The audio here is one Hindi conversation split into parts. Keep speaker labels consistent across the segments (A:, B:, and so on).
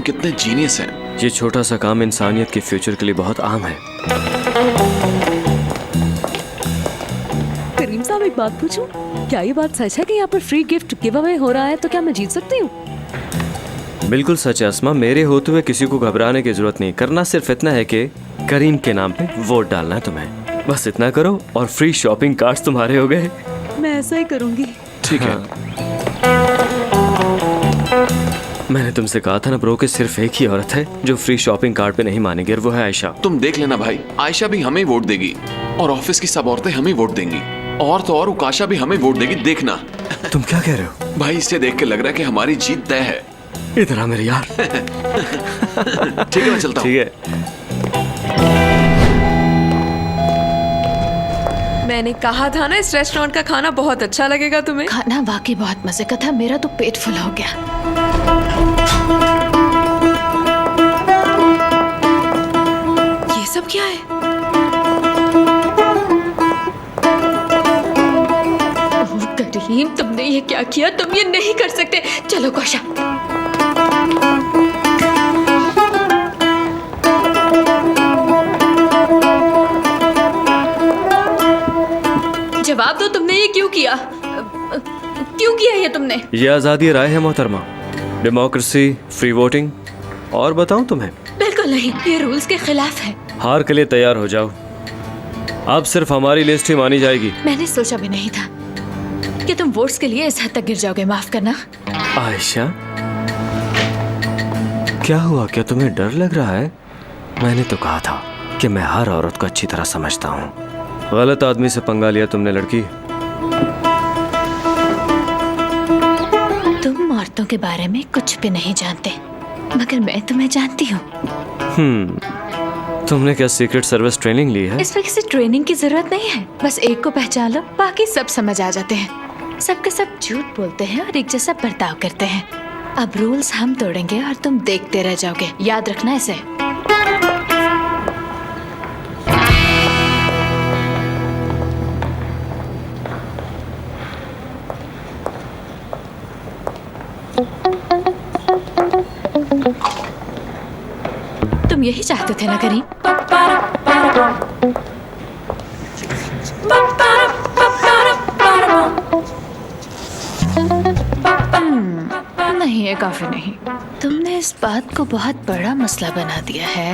A: कितने जीनियस हैं।
B: ये छोटा सा काम इंसानियत के फ्यूचर के लिए बहुत आम है।
C: करीम साहब एक बात पूछूं, क्या ये बात सच है कि यहाँ पर फ्री गिफ्ट गिव अवे हो रहा है? तो क्या मैं जीत सकती हूँ?
B: बिल्कुल सच है अस्मा, मेरे होते हुए किसी को घबराने की जरूरत नहीं। करना सिर्फ इतना है कि करीम के नाम पे वोट डालना है तुम्हें। बस इतना करो और फ्री शॉपिंग कार्ड्स तुम्हारे हो गए।
C: मैं ऐसा ही करूंगी।
A: ठीक है।
B: मैंने तुमसे कहा था ना ब्रो कि सिर्फ एक ही औरत है जो फ्री शॉपिंग कार्ड पे नहीं मानेगी, और वो है आयशा।
A: तुम देख लेना भाई, आयशा भी हमें वोट देगी और ऑफिस की सब औरतें हमें वोट देंगी, और तो और उकाशा भी हमें वोट देगी, देखना।
B: तुम क्या कह रहे हो?
A: भाई इससे देख के लग रहा है कि हमारी जीत तय है।
B: इधर आ मेरे यार।
A: ठीक है, मैं चलता हूँ।
B: ठीक है।
D: मैंने कहा था ना इस रेस्टोरेंट का खाना बहुत अच्छा लगेगा तुम्हें।
E: खाना वाकई बहुत मजे का था, मेरा तो पेट फुल हो गया।
D: ये सब क्या है?
E: करीम, तुमने ये क्या किया? तुम ये नहीं कर सकते। चलो कोशा। जवाब दो, तुमने ये क्यों किया? क्यों किया ये तुमने?
B: ये आज़ादी राय है मोहतरमा, डेमोक्रेसी, फ्री वोटिंग। और बताऊं तुम्हें?
E: बिल्कुल नहीं, ये रूल्स के खिलाफ है।
B: हार के लिए तैयार हो जाओ, अब सिर्फ हमारी लिस्ट ही मानी जाएगी।
E: मैंने सोचा भी नहीं था कि तुम वोट्स के लिए इस हद तक गिर जाओगे। माफ करना।
B: आयशा, क्या हुआ? क्या तुम्हें डर लग रहा है? मैंने तो कहा था कि मैं हर औरत को अच्छी तरह समझता हूँ। गलत आदमी से पंगा लिया तुमने लड़की।
E: तुम औरतों के बारे में कुछ भी नहीं जानते, मगर मैं तुम्हें जानती हूँ।
B: तुमने क्या सीक्रेट सर्विस ट्रेनिंग ली है?
E: इस पर किसी ट्रेनिंग की जरूरत नहीं है, बस एक को पहचान लो, बाकी सब समझ आ जाते हैं। सबके सब झूठ बोलते हैं और एक जैसा बर्ताव करते हैं। अब रूल्स हम तोड़ेंगे और तुम देखते रह जाओगे, याद रखना इसे। तुम यही चाहते थे ना करीम? नहीं, ये काफी नहीं। तुमने इस बात को बहुत बड़ा मसला बना दिया है।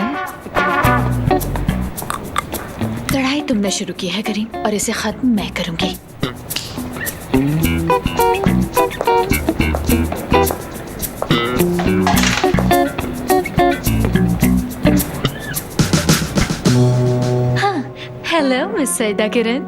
E: लड़ाई तुमने शुरू की है करीम, और इसे खत्म मैं करूंगी। हेलो मिस सईदा किरण।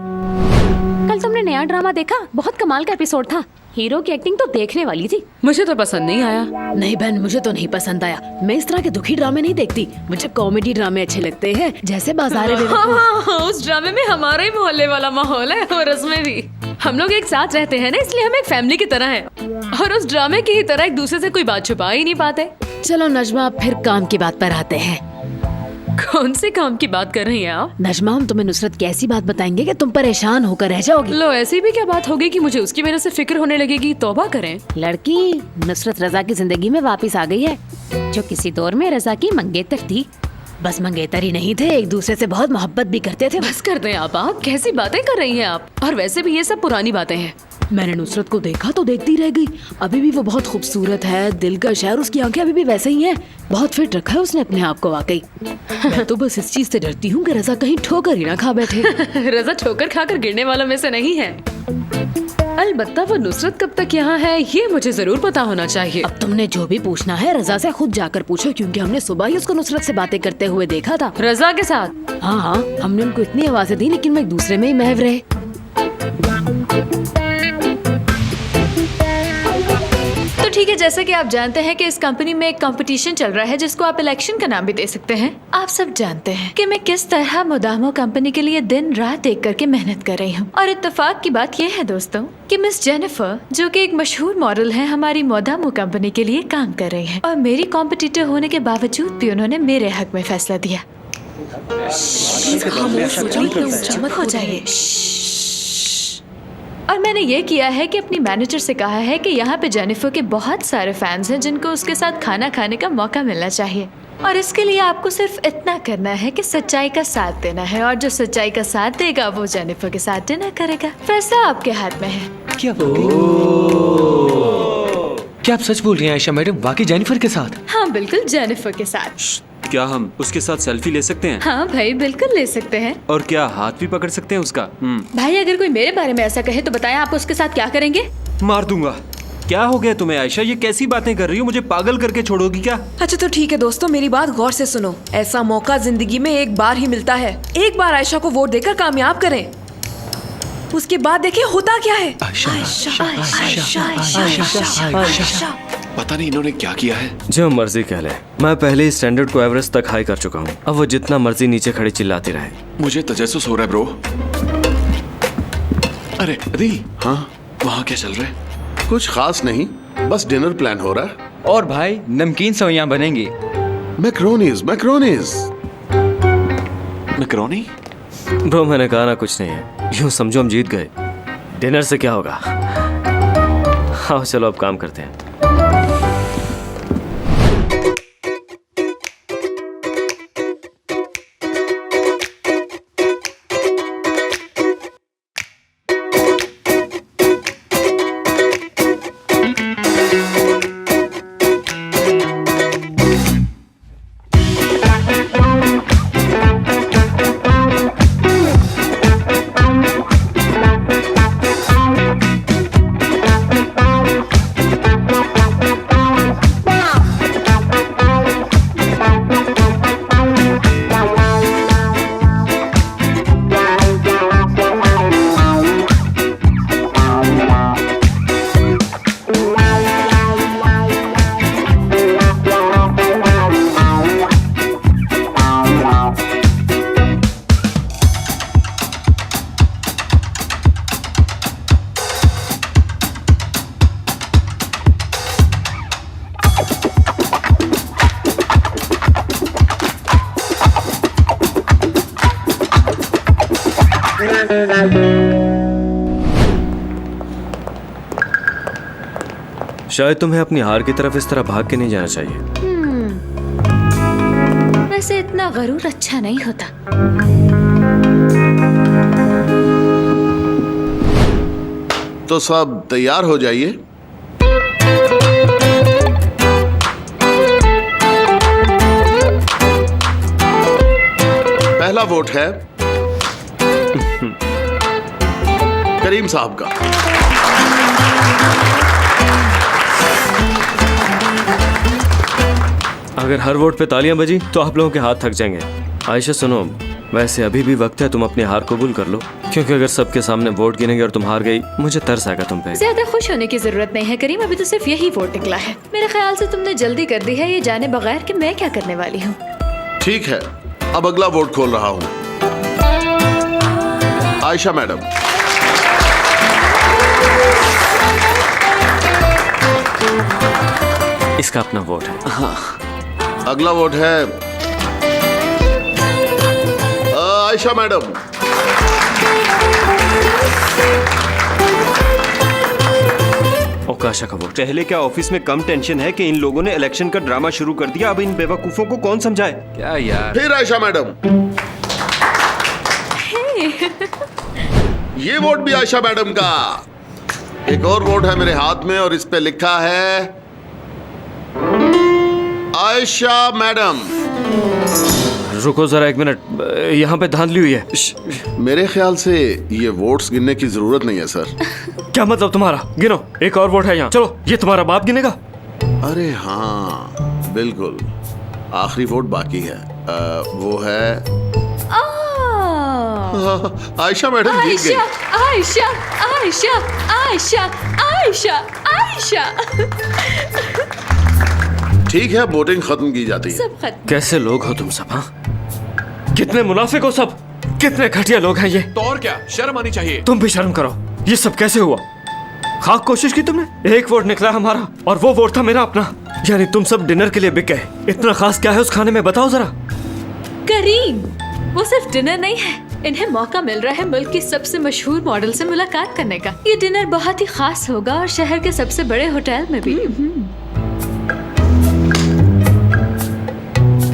C: कल तुमने नया ड्रामा देखा? बहुत कमाल का एपिसोड था। हीरो की एक्टिंग तो देखने वाली थी।
D: मुझे तो पसंद नहीं आया।
F: नहीं बहन, मुझे तो नहीं पसंद आया। मैं इस तरह के दुखी ड्रामे नहीं देखती, मुझे कॉमेडी ड्रामे अच्छे लगते हैं, जैसे बाजार
D: हाँ, उस ड्रामे में हमारा ही मोहल्ले वाला माहौल है, और उसमें भी हम लोग एक साथ रहते हैं ना, इसलिए हम एक फैमिली की तरह हैं। और उस ड्रामे की ही तरह एक दूसरे से कोई बात छुपा ही नहीं पाते।
F: चलो नजमा, अब फिर काम की बात पर आते हैं।
D: कौन से काम की बात कर रही हैं आप?
F: नजमा, हम तुम्हें नुसरत की ऐसी बात बताएंगे कि तुम परेशान होकर रह जाओगी।
D: लो, ऐसी भी क्या बात होगी कि मुझे उसकी वजह से फिक्र होने लगेगी? तौबा करें।
F: लड़की, नुसरत रजा की जिंदगी में वापस आ गई है, जो किसी दौर में रजा की मंगेतर थी। बस मंगेतर ही नहीं थे, एक दूसरे से बहुत मोहब्बत भी करते थे।
D: बस कर दें आप कैसी बातें कर रही हैं आप? और वैसे भी ये सब पुरानी बातें हैं।
F: मैंने नुसरत को देखा तो देखती रह गई। अभी भी वो बहुत खूबसूरत है, दिलकश है, और उसकी आंखें अभी भी वैसे ही हैं। बहुत फिट रखा है उसने अपने आप को वाकई। मैं तो बस इस चीज से डरती हूँ कि रजा कहीं ठोकर ही ना खा बैठे।
D: रजा ठोकर खाकर गिरने वालों में से नहीं है। अलबत्ता वो नुसरत कब तक यहाँ है ये मुझे जरूर पता होना चाहिए।
F: अब तुमने जो भी पूछना है रजा से खुद जाकर पूछो, क्योंकि हमने सुबह ही उसको नुसरत से बातें करते हुए देखा था।
D: रजा के साथ?
F: हाँ हाँ, हमने उनको इतनी आवाजें दी, लेकिन वो एक दूसरे में ही महव रहे।
E: तो ठीक है, जैसे कि आप जानते हैं कि इस कंपनी में एक कंपटीशन चल रहा है जिसको आप इलेक्शन का नाम भी दे सकते हैं। आप सब जानते हैं कि मैं किस तरह मुदामो कंपनी के लिए दिन रात एक करके मेहनत कर रही हूँ। और इत्तेफाक की बात यह है दोस्तों कि मिस जेनिफर, जो कि एक मशहूर मॉडल है, हमारी मोदामो कंपनी के लिए काम कर रही है। और मेरी कॉम्पिटिटर होने के बावजूद भी उन्होंने मेरे हक में फैसला दिया। हो जाइए। और मैंने ये किया है कि अपनी मैनेजर से कहा है कि यहाँ पे जेनिफर के बहुत सारे फैंस हैं जिनको उसके साथ खाना खाने का मौका मिलना चाहिए, और इसके लिए आपको सिर्फ इतना करना है कि सच्चाई का साथ देना है, और जो सच्चाई का साथ देगा वो जेनिफर के साथ डिनर करेगा। फैसला आपके हाथ में है।
G: क्या आप सच बोल रही हैं आयशा मैडम? वाकई जेनिफर के साथ?
E: हाँ बिल्कुल, जेनिफर के साथ।
H: क्या हम उसके साथ सेल्फी ले सकते हैं?
E: हाँ भाई बिल्कुल ले सकते हैं।
H: और क्या हाथ भी पकड़ सकते हैं उसका?
E: भाई अगर कोई मेरे बारे में ऐसा कहे तो बताएं आप उसके साथ क्या करेंगे?
H: मार दूंगा। क्या हो गया तुम्हें आयशा? ये कैसी बातें कर रही हो? मुझे पागल करके छोड़ोगी क्या?
I: अच्छा तो ठीक है दोस्तों, मेरी बात गौर से सुनो। ऐसा मौका जिंदगी में एक बार ही मिलता है। एक बार आयशा को वोट देकर कामयाब करें, उसके बाद देखिए होता क्या है।
A: पता नहीं इन्होंने क्या किया है।
B: जो मर्जी कह ले, मैं पहले ही स्टैंडर्ड को एवरेस्ट तक हाई कर चुका हूँ। अब वो जितना मर्जी नीचे खड़े चिल्लाती रहे।
A: मुझे तजस्सुस हो रहा है ब्रो। अरे अदिल,
J: हाँ
A: वहाँ क्या चल रहा है?
J: कुछ खास नहीं, बस डिनर प्लान हो रहा है।
G: और भाई नमकीन सवैयां बनेंगी।
J: Macaronis macaronis.
A: मैक्रोनी?
B: ब्रो मैंने कहा ना कुछ नहीं है। यूं समझो हम जीत गए। डिनर से क्या होगा? हाँ चलो अब काम करते हैं। शायद तुम्हें अपनी हार की तरफ इस तरह भाग के नहीं जाना चाहिए।
E: वैसे इतना गरूर अच्छा नहीं होता।
J: तो सब तैयार हो जाइए। पहला वोट है करीम साहब का।
B: अगर हर वोट पे तालियां बजी तो आप लोगों के हाथ थक जाएंगे। आयशा सुनो, वैसे अभी भी वक्त है, तुम अपनी हार कबूल कर लो, क्योंकि अगर सबके सामने वोट गिनेंगे और तुम हार गई, मुझे तरस आएगा तुम पे।
E: ज्यादा खुश होने की जरूरत नहीं है करीम, अभी तो सिर्फ यही वोट निकला है। मेरे ख्याल से तुमने जल्दी कर दी है ये जाने बगैर कि मैं क्या करने वाली हूँ।
J: ठीक है, अब अगला वोट खोल रहा हूं। आयशा मैडम।
B: इसका अपना वोट है।
A: हाँ।
J: अगला वोट है आयशा मैडम।
B: ओकाशा का वोट।
H: पहले क्या ऑफिस में कम टेंशन है कि इन लोगों ने इलेक्शन का ड्रामा शुरू कर दिया? अब इन बेवकूफों को कौन समझाए?
G: क्या यार।
J: फिर आयशा मैडम। ये वोट भी आयशा मैडम का। एक और वोट है मेरे हाथ में और इस पे लिखा है आयशा मैडम।
B: रुको जरा एक मिनट, यहाँ पे धांधली हुई है।
J: मेरे ख्याल से ये वोट्स गिनने की जरूरत नहीं है सर।
B: क्या मतलब तुम्हारा? गिनो, एक और वोट है यहाँ। चलो, ये तुम्हारा बाप गिनेगा।
J: अरे हाँ बिल्कुल, आखिरी वोट बाकी है। वो है आयशा मैडम जीत गई।
E: आयशा आयशा आयशा आयशा आयशा।
J: ठीक है, वोटिंग खत्म की जाती है।
E: सब खत्म।
B: कैसे लोग हो तुम सब? हाँ, कितने मुनाफिक हो सब, कितने घटिया लोग हैं ये।
A: तो और क्या, शर्म आनी चाहिए।
B: तुम भी शर्म करो। ये सब कैसे हुआ? खाक कोशिश की तुमने। एक वोट निकला हमारा और वो वोट था मेरा अपना। यानी तुम सब डिनर के लिए बिक गए। इतना खास क्या है उस खाने में, बताओ जरा।
E: करीम, वो सिर्फ डिनर नहीं है, इन्हें मौका मिल रहा है मुल्क की सबसे मशहूर मॉडल से मुलाकात करने का। ये डिनर बहुत ही खास होगा और शहर के सबसे बड़े होटल में भी।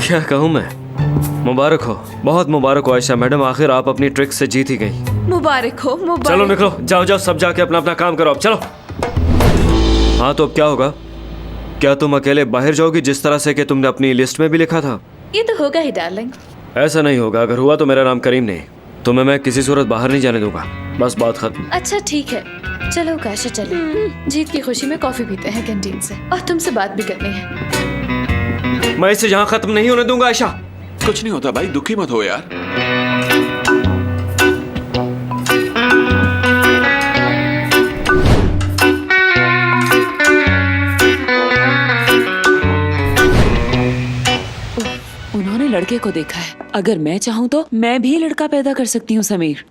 B: क्या कहूँ मैं, मुबारक हो, बहुत मुबारक हो आयशा मैडम, आखिर आप अपनी ट्रिक से जीत ही गई।
I: मुबारक हो, मुबारक।
B: चलो निकलो, जाओ जाओ सब जाके अपना अपना काम करो अब, चलो। हाँ तो अब क्या होगा? क्या तुम अकेले बाहर जाओगी जिस तरह से कि तुमने अपनी लिस्ट में भी लिखा था?
E: ये तो होगा ही डार्लिंग।
B: ऐसा नहीं होगा, अगर हुआ तो मेरा नाम करीम नहीं, तुम्हें मैं किसी सूरत बाहर नहीं जाने दूंगा, बस बात खत्म।
E: अच्छा ठीक है, चलो काशा चले, जीत की खुशी में कॉफी पीते हैं कैंटीन से, और तुमसे बात भी करनी है।
B: मैं इसे यहाँ खत्म नहीं होने दूंगा आयशा।
A: कुछ नहीं होता भाई, दुखी मत हो यार।
F: उन्होंने लड़के को देखा है, अगर मैं चाहूँ तो मैं भी लड़का पैदा कर सकती हूँ समीर।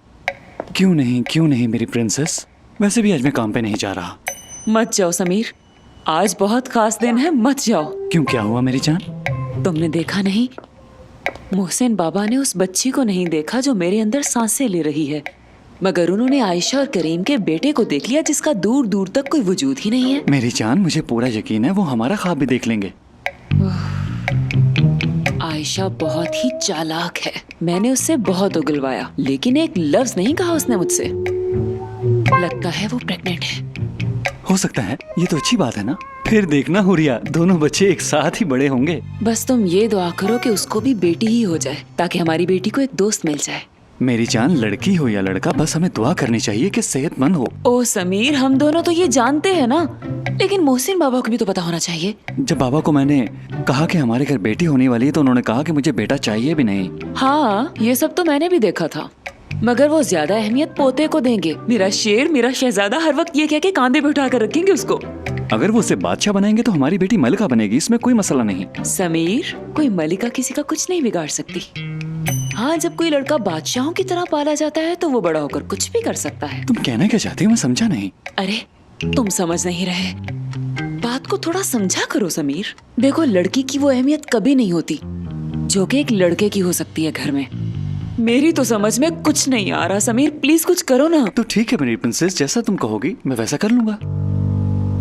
G: क्यों नहीं मेरी प्रिंसेस, वैसे भी आज मैं काम पे नहीं जा रहा।
F: मत जाओ समीर, आज बहुत खास दिन है, मत जाओ।
G: क्यों, क्या हुआ मेरी जान?
F: तुमने देखा नहीं, मोहसिन बाबा ने उस बच्ची को नहीं देखा जो मेरे अंदर सांसें ले रही है, मगर उन्होंने आयशा और करीम के बेटे को देख लिया जिसका दूर दूर तक कोई वजूद ही नहीं है।
G: मेरी जान, मुझे पूरा यकीन है वो हमारा ख्वाब भी देख लेंगे।
F: आयशा बहुत ही चालाक है, मैंने उससे बहुत उगलवाया, लेकिन एक लफ्ज नहीं कहा उसने मुझसे। लगता है वो प्रेग्नेंट है।
G: हो सकता है, ये तो अच्छी बात है ना। फिर देखना हुरिया, दोनों बच्चे एक साथ ही बड़े होंगे।
F: बस तुम ये दुआ करो कि उसको भी बेटी ही हो जाए, ताकि हमारी बेटी को एक दोस्त मिल जाए।
G: मेरी जान, लड़की हो या लड़का, बस हमें दुआ करनी चाहिए कि सेहतमंद हो।
F: ओ समीर, हम दोनों तो ये जानते हैं ना, लेकिन मोहसिन बाबा को भी तो पता होना चाहिए।
G: जब बाबा को मैंने कहा कि हमारे घर बेटी होने वाली है तो उन्होंने कहा कि मुझे बेटा चाहिए भी नहीं।
F: हाँ, ये सब तो मैंने भी देखा था, मगर वो ज्यादा अहमियत पोते को देंगे। मेरा शेर, मेरा शहजादा, हर वक्त ये कह के कांधे पे उठा कर रखेंगे उसको।
G: अगर वो उसे बादशाह बनाएंगे तो हमारी बेटी मलिका बनेगी, इसमें कोई मसला नहीं।
F: समीर, कोई मलिका किसी का कुछ नहीं बिगाड़ सकती। हाँ, जब कोई लड़का बादशाहों की तरह पाला जाता है तो वो बड़ा होकर कुछ भी कर सकता है।
G: तुम कहना क्या चाहती हो, मैं समझा नहीं।
F: अरे तुम समझ नहीं रहे, बात को थोड़ा समझा करो समीर। देखो, लड़की की वो अहमियत कभी नहीं होती जो कि एक लड़के की हो सकती है घर में। मेरी तो समझ में कुछ नहीं आ रहा समीर, प्लीज कुछ करो ना।
G: तो ठीक है मेरी प्रिंसेस, जैसा तुम कहोगी मैं वैसा कर लूंगा।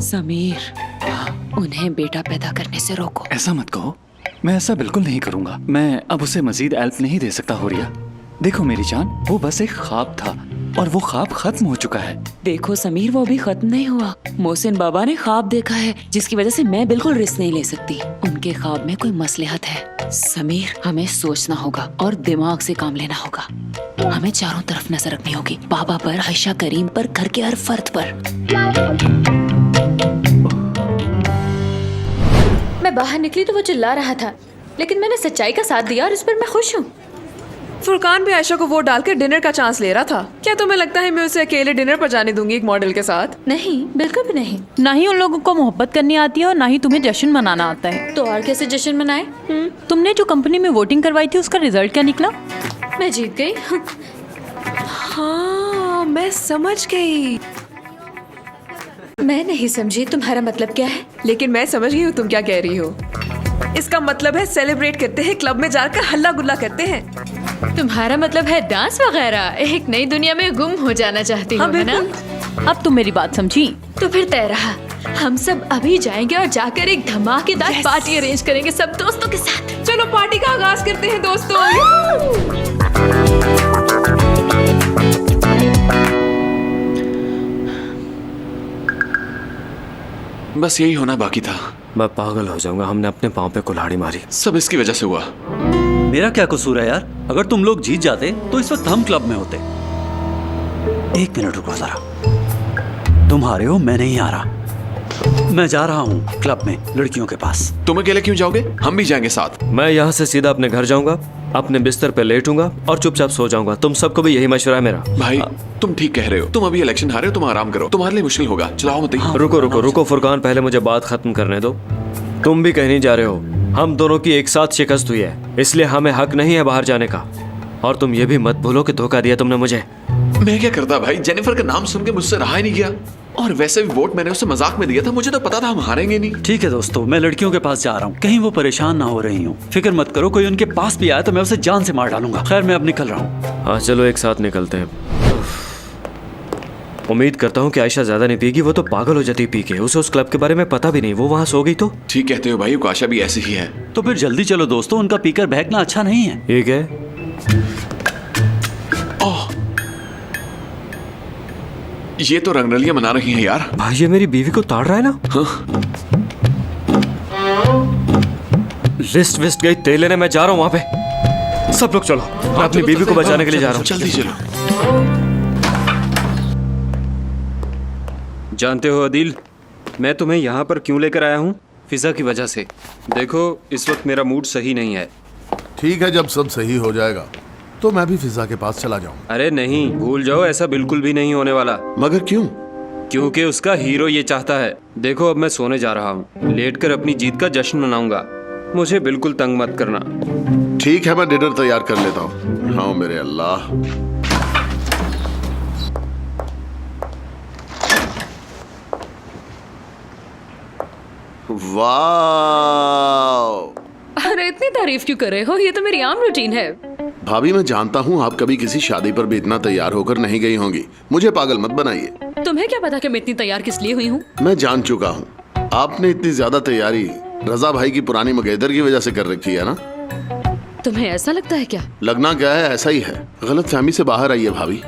F: समीर, उन्हें बेटा पैदा करने से रोको।
G: ऐसा मत कहो, मैं ऐसा बिल्कुल नहीं करूंगा। मैं अब उसे मजीद हेल्प नहीं दे सकता हुरिया। देखो मेरी जान, वो बस एक ख्वाब था और वो ख्वाब खत्म हो चुका है।
F: देखो समीर, वो भी खत्म नहीं हुआ। मोहसिन बाबा ने ख्वाब देखा है जिसकी वजह से मैं बिल्कुल रिस्क नहीं ले सकती। उनके ख्वाब में कोई मसलहत है। समीर, हमें सोचना होगा और दिमाग से काम लेना होगा। हमें चारों तरफ नजर रखनी होगी, बाबा पर, आयशा, करीम पर, घर के हर फर्द पर।
E: मैं बाहर निकली तो वो चिल्ला रहा था, लेकिन मैंने सच्चाई का साथ दिया और इस पर मैं खुश हूँ।
I: फुरकान भी आयशा को वोट डालकर डिनर का चांस ले रहा था। क्या तुम्हें लगता है मैं उसे अकेले डिनर पर जाने दूंगी एक मॉडल के साथ?
E: नहीं, बिल्कुल भी नहीं।
K: ना ही उन लोगों को मोहब्बत करनी आती है और ना ही तुम्हें जश्न मनाना आता है।
E: तो और कैसे जश्न मनाए?
K: तुमने जो कंपनी में वोटिंग करवाई थी उसका रिजल्ट क्या निकला?
E: मैं जीत गई।
I: हाँ, मैं समझ गई।
E: मैं नहीं समझी तुम्हारा मतलब क्या है।
I: लेकिन मैं समझ गई हूँ तुम क्या कह रही हो। इसका मतलब है सेलिब्रेट करते हैं, क्लब में जाकर हल्ला गुल्ला करते हैं।
E: तुम्हारा मतलब है डांस वगैरह, एक नई दुनिया में गुम हो जाना चाहती हो, है ना?
K: अब तुम मेरी बात समझी?
E: तो फिर तय रहा, हम सब अभी जाएंगे और जाकर एक धमाकेदार पार्टी अरेंज करेंगे सब दोस्तों के साथ।
I: चलो पार्टी का आगाज करते हैं दोस्तों।
A: बस यही होना बाकी था।
B: मैं पागल हो जाऊंगा, हमने अपने पाँव पे कुल्हाड़ी मारी।
A: सब इसकी वजह से हुआ।
L: मेरा क्या कसूर है यार? अगर तुम लोग जीत जाते तो इस वक्त हम क्लब में होते। एक मिनट रुको जरा, तुम हारे हो, मैं नहीं हारा। मैं जा रहा हूँ क्लब में लड़कियों के पास।
A: तुम अकेले क्यों जाओगे? हम भी जाएंगे साथ।
B: मैं यहाँ से सीधा अपने घर जाऊंगा, अपने बिस्तर पे लेटूंगा और चुपचाप सो जाऊंगा। तुम सबको भी यही मशवरा है मेरा।
A: भाई तुम ठीक कह रहे हो, तुम अभी इलेक्शन हारे हो, तुम आराम करो, तुम्हारे लिए मुश्किल होगा। चलाओ मत।
B: रुको रुको रुको फुरकान, पहले मुझे बात खत्म करने दो। तुम भी कहीं नहीं जा रहे हो, हम दोनों की एक साथ शिकस्त हुई है, इसलिए हमें हक नहीं है बाहर जाने का। और तुम ये भी मत भूलो कि धोखा दिया तुमने मुझे।
A: मैं क्या करता भाई, जेनिफर का नाम सुन के मुझसे रहा ही नहीं गया। और वैसे भी वोट मैंने उसे मजाक में दिया था, मुझे तो पता था हम हारेंगे नहीं।
L: ठीक है दोस्तों, मैं लड़कियों के पास जा रहा हूँ, कहीं वो परेशान ना हो रही हूँ। फिक्र मत करो, कोई उनके पास भी आया तो मैं उसे जान से मार डालूंगा। खैर मैं अब निकल रहा हूँ।
B: हाँ चलो एक साथ निकलते हैं। उम्मीद करता हूँ कि आयशा ज्यादा नहीं पीगी, वो तो पागल हो जाती पी के। उसे उस क्लब के बारे में पता भी नहीं, वो वहाँ सो गई तो।
A: ठीक कहते हो भाई, उकाशा भी ऐसी ही है।
L: तो फिर जल्दी चलो दोस्तों, उनका पीकर बहकना अच्छा नहीं है।
B: ठीक है।
A: ओह, ये तो रंगरलियां मना रही हैं यार।
B: भाई ये मेरी बीवी को ताड़ रहा है ना।
A: हाँ?
B: लिस्ट विस्ट गई तेल लेने, मैं जा रहा हूँ वहाँ पे। सब लोग चलो, मैं अपनी बीवी को बचाने के लिए जा रहा हूँ।
A: जल्दी चलो।
H: जानते हो अदील, मैं तुम्हें यहाँ पर क्यों लेकर आया हूँ? फिजा की वजह से। देखो इस वक्त मेरा मूड सही नहीं है।
J: ठीक है, जब सब सही हो जाएगा तो मैं भी फिजा के पास चला जाऊँ।
H: अरे नहीं, भूल जाओ, ऐसा बिल्कुल भी नहीं होने वाला।
J: मगर क्यों?
H: क्योंकि उसका हीरो ये चाहता है। देखो अब मैं सोने जा रहा हूँ, लेटकर अपनी जीत का जश्न मनाऊंगा। मुझे बिल्कुल तंग मत करना।
J: ठीक है, मैं डिनर तैयार कर लेता हूँ। हाँ मेरे अल्लाह। वाह!
D: अरे इतनी तारीफ क्यों कर रहे हो? ये तो मेरी आम रूटीन है।
J: भाभी मैं जानता हूँ आप कभी किसी शादी पर भी इतना तैयार होकर नहीं गई होंगी। मुझे पागल मत बनाइए।
D: तुम्हें क्या पता कि मैं इतनी तैयार किस लिए हुई हूँ?
J: मैं जान चुका हूँ, आपने इतनी ज्यादा तैयारी रजा भाई की पुरानी मगैदर की वजह से कर रखी है ना।
D: तुम्हें ऐसा लगता है क्या?
J: लगना क्या है, ऐसा ही है। गलतफहमी से बाहर आइए भाभी,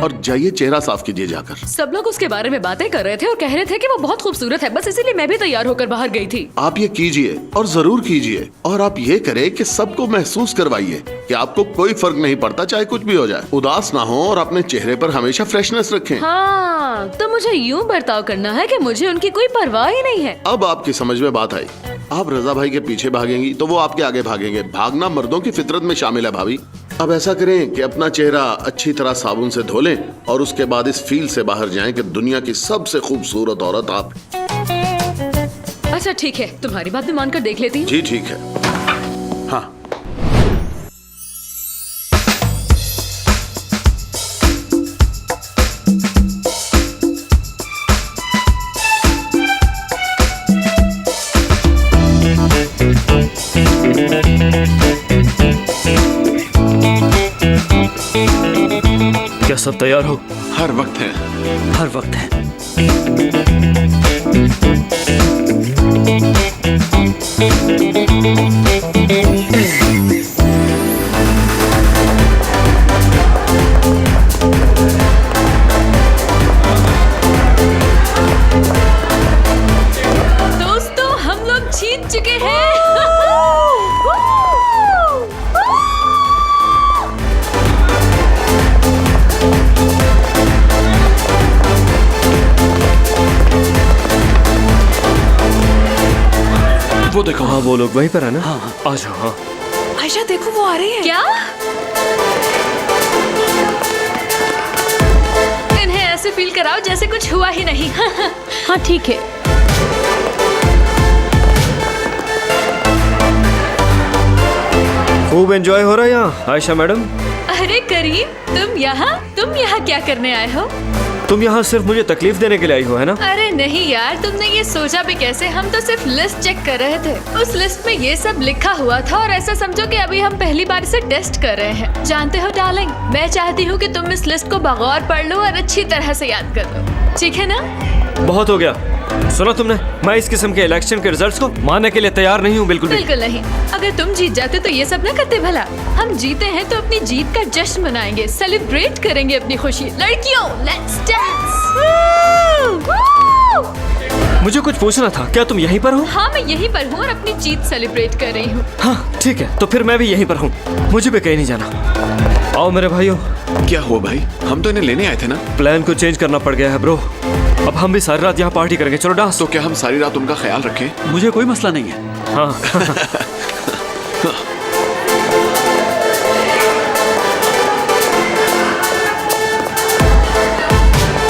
J: और जाइए चेहरा साफ कीजिए जाकर।
D: सब लोग उसके बारे में बातें कर रहे थे और कह रहे थे कि वो बहुत खूबसूरत है, बस इसीलिए मैं भी तैयार होकर बाहर गई थी।
J: आप ये कीजिए और जरूर कीजिए, और आप ये करें कि सबको महसूस करवाइए कि आपको कोई फर्क नहीं पड़ता, चाहे कुछ भी हो जाए। उदास ना हो और अपने चेहरे पर हमेशा फ्रेशनेस रखें।
D: हाँ, तो मुझे यूं बर्ताव करना है कि मुझे उनकी कोई परवाह ही नहीं है।
J: अब आपकी समझ में बात आई। आप रजा भाई के पीछे भागेंगी तो वो आपके आगे भागेंगे। भागना मर्दों की फितरत में शामिल है भाभी। अब ऐसा करें कि अपना चेहरा अच्छी तरह साबुन से धो लें और उसके बाद इस फील्ड से बाहर जाएं कि दुनिया की सबसे खूबसूरत औरत आप।
D: अच्छा ठीक है, तुम्हारी बात भी मानकर देख लेती हूँ।
J: जी ठीक है। हाँ
B: क्या सब तैयार हो?
A: हर वक्त है।
L: हर वक्त है।
D: दोस्तों हम लोग जीत चुके हैं।
B: वो देखो, हाँ वो लोग वहीं पर है ना। हाँ आ जाओ। हाँ
I: आयशा देखो वो आ रही है।
D: क्या? इन्हें ऐसे फील कराओ जैसे कुछ हुआ ही नहीं।
K: हाँ ठीक है।
B: खूब एंजॉय हो रहा है यहाँ आयशा मैडम।
D: अरे करीम, तुम यहाँ क्या करने आए हो?
B: तुम यहाँ सिर्फ मुझे तकलीफ देने के लिए आई हो, है ना?
D: अरे नहीं यार, तुमने ये सोचा भी कैसे? हम तो सिर्फ लिस्ट चेक कर रहे थे। उस लिस्ट में ये सब लिखा हुआ था और ऐसा समझो कि अभी हम पहली बार इसे टेस्ट कर रहे हैं। जानते हो डार्लिंग, मैं चाहती हूँ कि तुम इस लिस्ट को बगौर पढ़ लो और अच्छी तरह से याद कर लो, ठीक है ना?
B: बहुत हो गया। सुना तुमने, मैं इस किस्म के इलेक्शन के रिजल्ट्स को मानने के लिए तैयार नहीं हूँ। बिल्कुल
D: बिल्कुल नहीं। अगर तुम जीत जाते तो ये सब न करते भला। हम जीते हैं तो अपनी जीत का जश्न मनाएंगे, सेलिब्रेट करेंगे अपनी खुशी। लड़कियों, लेट्स डांस।
B: मुझे कुछ पूछना था, क्या तुम यहीं पर हो?
D: हाँ मैं यहीं पर हूँ और अपनी जीत सेलिब्रेट कर रही हूँ।
B: हाँ ठीक है, तो फिर मैं भी यहीं पर हूँ, मुझे भी कहीं नहीं जाना। आओ मेरे भाइयों।
A: क्या हुआ भाई? हम तो इन्हें लेने आए थे ना।
B: प्लान को चेंज करना पड़ गया है ब्रो। अब हम भी सारी रात यहाँ पार्टी करेंगे। चलो डांस।
A: तो क्या हम सारी रात उनका ख्याल रखें?
L: मुझे कोई मसला नहीं है।
B: हाँ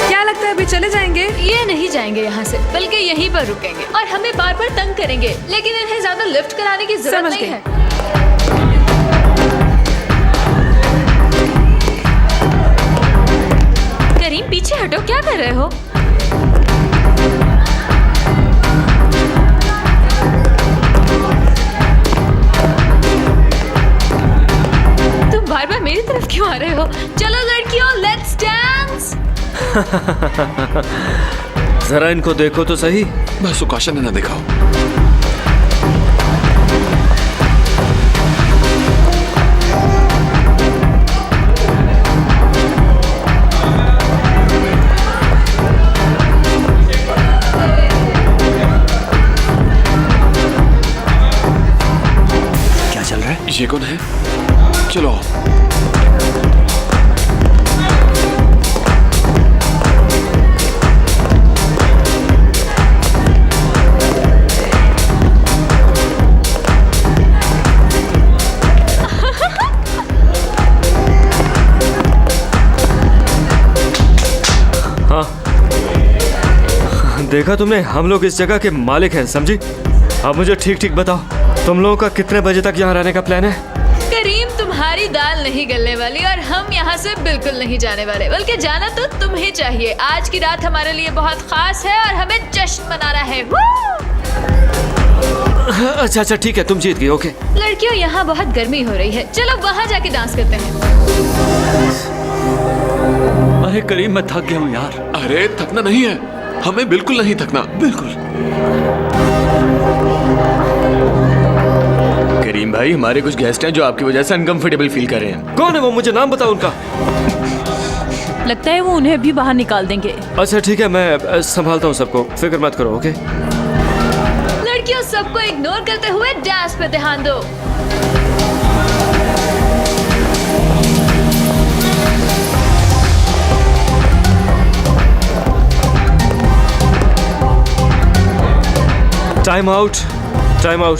I: क्या लगता है अभी चले जाएंगे?
E: ये नहीं जाएंगे यहाँ से, बल्कि यहीं पर रुकेंगे और हमें बार बार तंग करेंगे, लेकिन इन्हें ज्यादा लिफ्ट कराने की जरूरत
I: समझ
E: नहीं
I: गई।
E: है। करीम पीछे हटो, क्या कर रहे हो? तरफ क्यों आ रहे हो? चलो लड़कियों, लेट्स डांस।
B: जरा इनको देखो तो सही।
A: बस उकाशा ने ना देखा हो।
L: क्या चल रहा है?
A: ये कौन है? चलो
B: देखा तुमने, हम लोग इस जगह के मालिक हैं, समझी? अब मुझे ठीक ठीक बताओ, तुम लोगों का कितने बजे तक यहाँ रहने का प्लान है?
E: करीम, तुम्हारी दाल नहीं गलने वाली और हम यहाँ से बिल्कुल नहीं जाने वाले, बल्कि जाना तो तुम्हें चाहिए। आज की रात हमारे लिए बहुत खास है और हमें जश्न मनाना है।
B: अच्छा अच्छा ठीक है, तुम जीत गई। ओके
E: लड़कियों, यहाँ बहुत गर्मी हो रही है, चलो वहाँ जाके डांस करते हैं।
L: अरे करीम, मैं थक गया हूँ यार।
A: अरे थकना नहीं है, हमें बिल्कुल नहीं थकना।
L: बिल्कुल।
M: करीम भाई, हमारे कुछ गेस्ट हैं जो आपकी वजह से अनकंफर्टेबल फील कर रहे हैं।
B: कौन है वो? मुझे नाम बताओ उनका।
K: लगता है वो उन्हें भी बाहर निकाल देंगे।
B: अच्छा ठीक है, मैं संभालता हूँ सबको, फिक्र मत करो। ओके
E: लड़कियों, सबको इग्नोर करते हुए डांस पे ध्यान दो।
B: Time out, time out.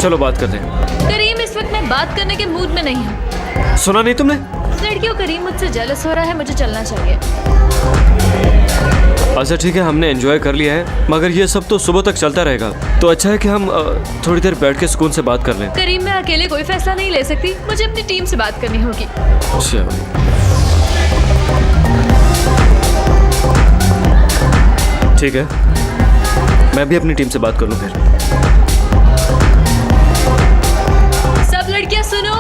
B: चलो बात करते हैं।
E: करीम, इस वक्त मैं बात करने के मूड में नहीं हूँ।
B: सुना नहीं तुमने?
E: लड़कियों, करीम मुझसे जेलस हो रहा है, मुझे चलना चाहिए।
B: अच्छा ठीक है, हमने एंजॉय कर लिया है, मगर ये सब तो सुबह तक चलता रहेगा, तो अच्छा है कि हम थोड़ी देर बैठ के सुकून से बात कर लें।
E: करीम, मैं अकेले कोई फैसला नहीं ले सकती, मुझे अपनी टीम से बात करनी होगी।
B: ठीक है, मैं भी अपनी टीम से बात कर लूँ फिर।
E: सब लड़कियां सुनो,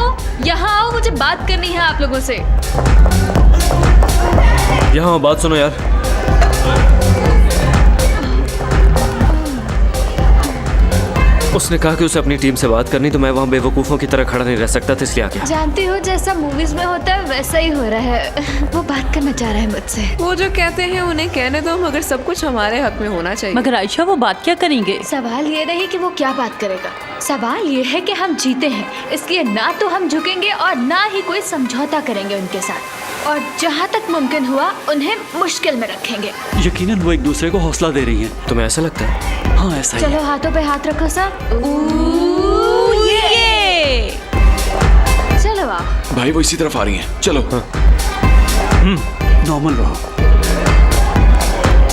E: यहाँ आओ, मुझे बात करनी है आप लोगों से।
B: यहाँ बात सुनो यार। उसने कहा कि उसे अपनी टीम से बात करनी, तो मैं वहाँ बेवकूफ़ों की तरह खड़ा नहीं रह सकता था, इसलिए आ गया।
E: जानती हो, जैसा मूवीज में होता है वैसा ही हो रहा है। वो बात करना चाह रहा है मुझसे।
I: वो जो कहते हैं उन्हें कहने दो, मगर सब कुछ हमारे हक में होना चाहिए।
K: मगर आयशा, वो बात क्या करेंगे?
E: सवाल ये नहीं कि वो क्या बात करेगा, सवाल ये है कि हम जीते हैं, इसलिए ना तो हम झुकेंगे और ना ही कोई समझौता करेंगे उनके साथ, और जहाँ तक मुमकिन हुआ उन्हें मुश्किल में रखेंगे।
L: यकीनन वो एक दूसरे को हौसला दे रही हैं।
B: तुम्हें ऐसा लगता है?
L: हाँ ऐसा ही
E: चलो
L: है।
E: हाथों पे हाथ रखो सब।
K: ये
E: चलो आओ।
A: भाई वो इसी तरफ आ रही हैं, चलो।
L: नॉर्मल रहो।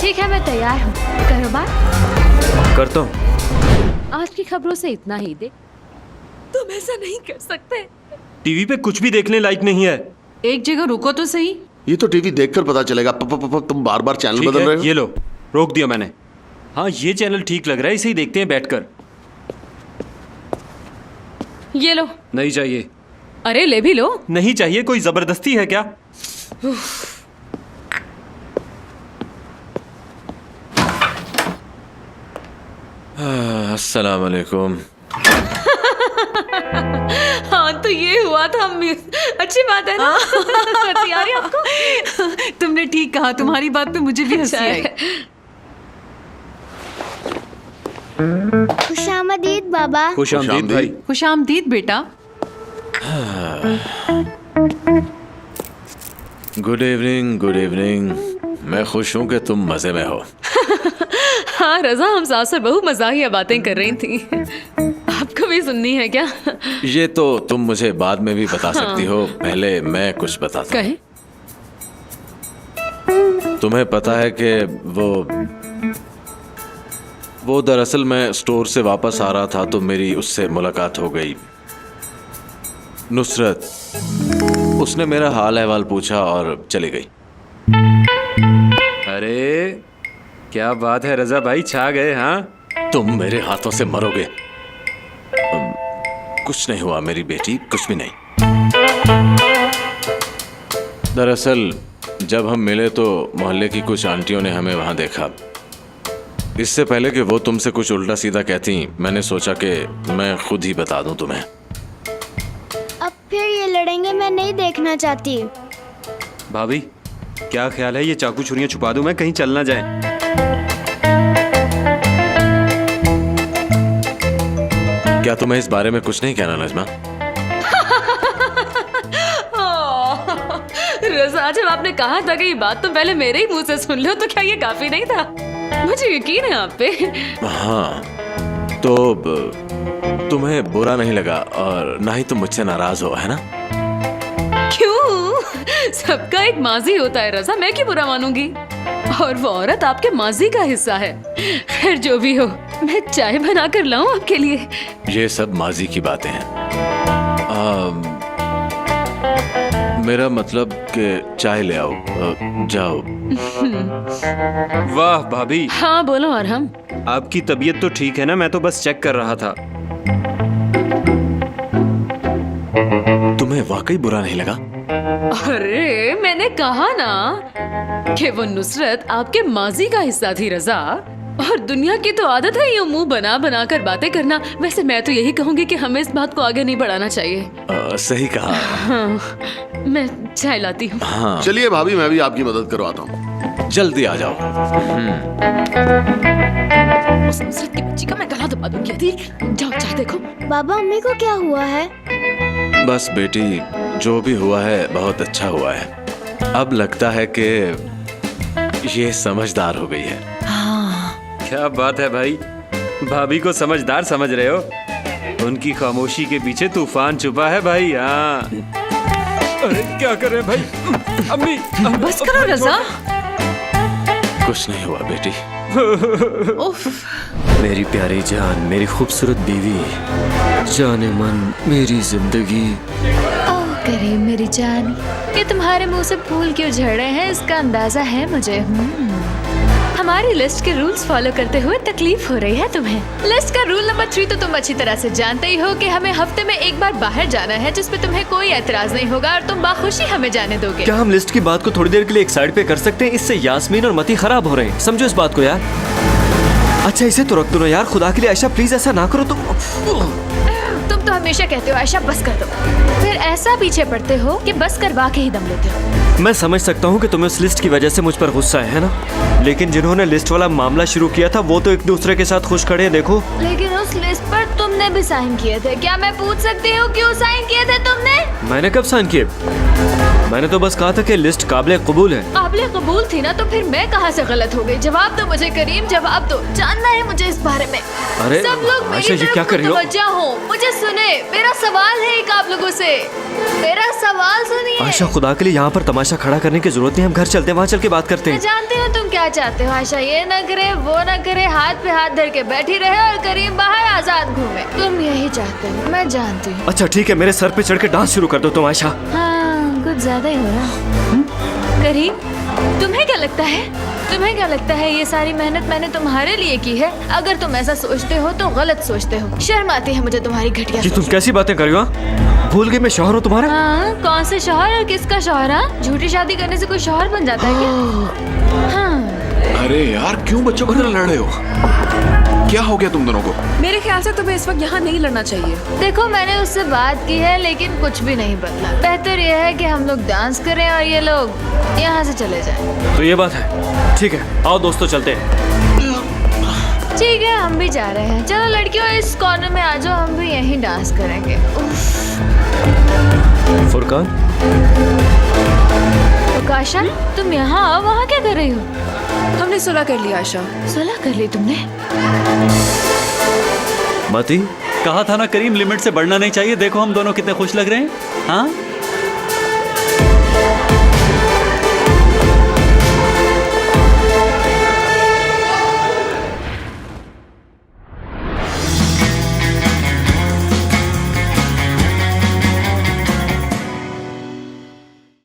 E: ठीक है, मैं तैयार हूँ, करो बात।
B: करता हूँ।
C: आज की खबरों से इतना ही दे।
I: तुम ऐसा नहीं कर सकते।
H: टीवी पे कुछ भी देखने लायक नहीं है।
K: एक जगह रुको तो सही।
J: ये तो टीवी देखकर पता चलेगा। तुम बार बार चैनल
H: ठीक
J: बदल
H: है,
J: रहे हो।
H: ये लो, रोक दिया मैंने। हाँ, ये चैनल ठीक लग रहा है, इसे ही देखते हैं बैठकर।
K: ये लो।
H: नहीं चाहिए।
K: अरे ले भी लो।
H: नहीं चाहिए, कोई जबरदस्ती है क्या?
M: अस्सलाम वालेकुम।
E: हाँ तो ये हुआ था, अच्छी बात है ना? हंसी आ रही है आपको?
K: तुमने ठीक कहा, तुम्हारी बात पे मुझे भी हंसी आई।
N: खुशामदीद बाबा।
H: खुशामदीद भाई।
K: खुशामदीद बेटा।
M: Good evening, good evening. मैं खुश हूँ कि तुम मजे में हो।
C: हाँ रजा, हम सास और बहू मजाहिया बातें कर रही थी। आपको भी सुननी है क्या?
M: ये तो तुम मुझे बाद में भी बता सकती हो, पहले मैं कुछ बताता हूँ। तुम्हें पता है कि वो दरअसल मैं स्टोर से वापस आ रहा था तो मेरी उससे मुलाकात हो गई। नुसरत, उसने मेरा हाल अहवाल पूछा और चली गई।
H: अरे क्या बात है रजा भाई, छा गए। हाँ,
M: तुम मेरे हाथों से मरोगे। कुछ नहीं हुआ मेरी बेटी, कुछ भी नहीं। दरअसल जब हम मिले तो मोहल्ले की कुछ आंटियों ने हमें वहाँ देखा। इससे पहले कि वो तुमसे कुछ उल्टा सीधा कहती, मैंने सोचा कि मैं खुद ही बता दूं तुम्हें।
N: अब फिर ये लड़ेंगे, मैं नहीं देखना चाहती।
H: भाभी क्या ख्याल है, ये चाकू छुरियां छुपा दूं मैं, कहीं चल ना जाए।
M: क्या तुम्हें इस बारे में कुछ नहीं कहना नजमा?
C: रजा, जब आपने कहा था कि ये बात तुम पहले मेरे ही मुंह से सुन लो, तो क्या ये काफी नहीं था? मुझे यकीन है आप पे।
M: हाँ, तो तुम्हें बुरा नहीं लगा और ना ही तुम मुझसे नाराज हो, है ना?
C: क्यों? सबका एक माजी होता है रजा, मैं क्यों बुरा मानूंगी? और वो औरत आपके माजी का हिस्सा है। खैर जो भी हो, मैं चाय बना कर लाऊं आपके लिए?
M: ये सब माजी की बातें हैं। मेरा मतलब कि चाय ले आओ, जाओ।
H: वाह भाभी।
C: हाँ बोलो अरहम।
H: आपकी तबीयत तो ठीक है ना? मैं तो बस चेक कर रहा था।
M: तुम्हें वाकई बुरा नहीं लगा?
C: अरे मैंने कहा ना कि वो नुसरत आपके माजी का हिस्सा थी रजा, और दुनिया की तो आदत है यूं मुंह बना बना कर बातें करना। वैसे मैं तो यही कहूंगी कि हमें इस बात को आगे नहीं बढ़ाना चाहिए।
M: सही कहा।
C: हाँ, मैं चाय लाती हूँ।
M: हाँ।
J: चलिए भाभी, मैं भी आपकी मदद करवाता हूँ।
M: जल्दी आ जाओ।
F: उस नुसरत की बच्ची का मैं गला दबा दूंगी। अदी, जाओ चाय देखो।
N: बाबा अम्मी को क्या हुआ है?
M: बस बेटी, जो भी हुआ है बहुत अच्छा हुआ है। अब लगता है कि ये समझदार हो गई है।
H: क्या बात है भाई, भाभी को समझदार समझ रहे हो? उनकी खामोशी के पीछे तूफान छुपा है भाई। हाँ। अरे क्या कर रहे हैं भाई? अम्मी
I: बस करो रजा।
M: कुछ नहीं हुआ बेटी।
B: मेरी प्यारी जान, मेरी खूबसूरत बीवी, जाने मन मेरी जिंदगी।
E: ओह करीम मेरी जान, ये तुम्हारे मुंह से फूल क्यों झड़ रहे हैं, इसका अंदाजा है मुझे। हमारी लिस्ट के रूल्स फॉलो करते हुए तकलीफ हो रही है तुम्हें। लिस्ट का रूल नंबर 3 तो तुम अच्छी तरह से जानते ही हो कि हमें हफ्ते में एक बार बाहर जाना है, जिसपे तुम्हें कोई एतराज नहीं होगा और तुम बाखुशी हमें जाने दोगे।
B: क्या हम लिस्ट की बात को थोड़ी देर के लिए एक साइड पे कर सकते हैं? इससे यास्मीन और मती खराब हो रहे हैं, समझो इस बात को यार। अच्छा इसे तो रख दो ना यार, खुदा के लिए आयशा प्लीज ऐसा ना करो। तुम
E: तो हमेशा कहते हो आयशा बस कर दो, फिर ऐसा पीछे पड़ते हो कि बस करवा के ही दम लेते हो।
B: मैं समझ सकता हूँ कि तुम्हें उस लिस्ट की वजह से मुझ पर गुस्सा है ना, लेकिन जिन्होंने लिस्ट वाला मामला शुरू किया था वो तो एक दूसरे के साथ खुश खड़े हैं, देखो।
E: लेकिन उस लिस्ट पर तुमने भी साइन किए थे। क्या मैं पूछ सकती हूँ क्यों साइन किए थे तुमने?
B: मैंने कब साइन किए? मैंने तो बस कहा था कि लिस्ट काबिल कबूल है।
E: काबिल कबूल थी ना, तो फिर मैं कहाँ से गलत हो गई? जवाब दो मुझे करीम, जवाब दो। जानना है मुझे इस बारे में।
B: अरे
E: सब लोग
B: आयशा
E: मेरी
B: जी क्या
E: तरफ
B: कर रही हो?
E: मुतवज्जा हो, मुझे सुने। मेरा सवाल है एक आप लोगों से, मेरा सवाल सुनिए।
B: आयशा खुदा के लिए यहाँ पर तमाशा खड़ा करने की जरूरत नहीं, हम घर चलते हैं, वहाँ चल के बात करते
E: मैं
B: हैं।
E: जानती हूँ तुम क्या चाहते हो आयशा, ये न करे वो न करे, हाथ पे हाथ धर के बैठी रहे और करीम बाहर आजाद घूमे। तुम यही चाहते हो, मैं जानती हूँ।
B: अच्छा ठीक है, मेरे सर पे चढ़ के डांस शुरू कर दो तुम आयशा।
E: हाँ कुछ ज्यादा ही हो रहा। करीम तुम्हें क्या लगता है, तुम्हें क्या लगता है ये सारी मेहनत मैंने तुम्हारे लिए की है? अगर तुम ऐसा सोचते हो तो गलत सोचते हो। शर्म आती है मुझे तुम्हारी घटिया
B: ये तुम कैसी बातें कर रही हो? भूल गई मैं शौहर हूँ तुम्हारा।
E: हाँ कौन से शौहर और किसका शौहर? झूठी शादी करने से कोई शौहर बन जाता है क्या? हाँ
A: अरे यार क्यों बच्चों की तरह लड़ रहे हो? क्या हो गया तुम दोनों को?
I: मेरे ख्याल से तुम्हें इस वक्त यहाँ नहीं लड़ना चाहिए।
E: देखो मैंने उससे बात की है लेकिन कुछ भी नहीं बदला। बेहतर यह है कि हम लोग डांस करें और ये लोग यहाँ से चले जाएं।
B: तो ये बात है, ठीक है आओ दोस्तों चलते हैं।
E: ठीक है हम भी जा रहे हैं। चलो लड़कियों इस कॉर्नर में आ जाओ, हम भी यहीं डांस करेंगे।
B: फुरकान,
E: काशा तुम यहाँ आओ, वहाँ क्या कर रही हो?
I: हमने सुलह कर लिया आयशा।
E: सुलह कर ली तुमने?
B: मती
L: कहा था ना करीम, लिमिट से बढ़ना नहीं चाहिए। देखो हम दोनों कितने खुश लग रहे हैं। हाँ